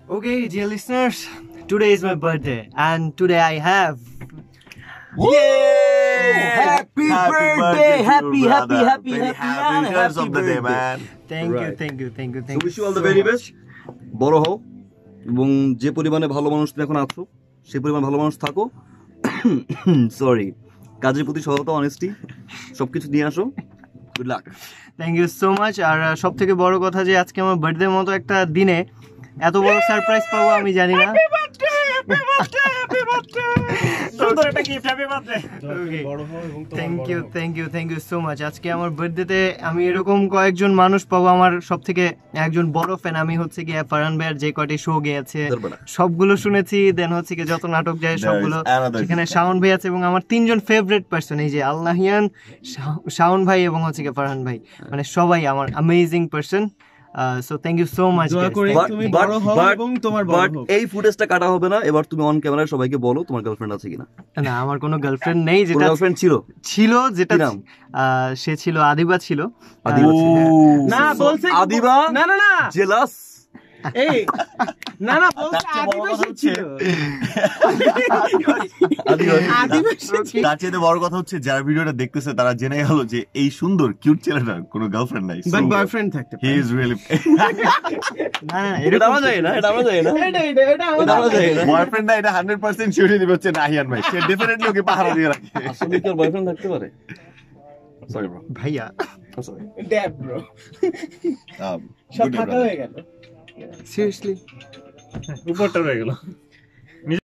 Okay, dear listeners, today is my birthday, and today I have. Happy birthday! Happy returns of the day, man. Thank you. So wish you all the very best. বড় হও এবং যে পরিমাণে ভালো মানুষ তুমি এখন আছো সেই পরিমাণ ভালো মানুষ থাকো। সরি, কাজের প্রতি সততা, অনেস্টি সবকিছু নিয়ে আসো। Good luck. Thank you so much. আর সব থেকে বড় কথা যে আজকে আমার বার্থডে মতো একটা দিনে এত বড় সারপ্রাইজ পাবো আমি জানি না। Thank you so much. আজকে আমার বার্থডেতে আমি এরকম কয়েকজন মানুষ পাবো। আমার সব থেকে একজন বড় ফ্যান আমি হচ্ছে গিয়ে ফারহান ভাইয়ের যে কয়টি শো গিয়েছে সবগুলো শুনেছি, দেন হচ্ছে গিয়ে যত নাটক যায় সবগুলো, সেখানে শাওন ভাই আছে এবং আমার তিনজন ফেভারিট পার্সন এই যে আল্লাহিয়ান, শাওন ভাই এবং হচ্ছে গিয়ে ফারহান ভাই, মানে সবাই আমার amazing person. So thank you so much. এই ফুটেজটা কাটা হবে না, এবার তুমি অন ক্যামেরায় সবাইকে বলো তোমার গার্লফ্রেন্ড আছে কিনা। না, আমার কোনো গার্লফ্রেন্ড নেই। যেটা গার্লফ্রেন্ড ছিল যেটা সে ছিল আদিবা ছিল। না বলছে আদিবা, না জেলাস। এই না বলছে আদিবাসী ছিল। তার চেয়ে বড় কথা হচ্ছে যারা ভিডিওটা দেখতেছে তারা জেনে গেল যে এই সুন্দর কিউট ছেলেটার কোনো গার্লফ্রেন্ড নাই, বাট বয়ফ্রেন্ড থাকতে হি ইজ রিয়েলি না এটা আমরা জানি না, এটা আমরা জানি না। বয়ফ্রেন্ড না, এটা 100% সিউরিটি দিবে হচ্ছে নাহিয়ান ভাই। সে ডেফিনেটলি ওকে পাহারা দিয়ে রাখে। আসলে কি ওর বয়ফ্রেন্ড থাকতে পারে? সরি ব্রো, ভাইয়া সরি ড্যাব ব্রো, সব ফাঁকা হয়ে গেল। সিরিয়াসলি উপরটা রয়ে গেল।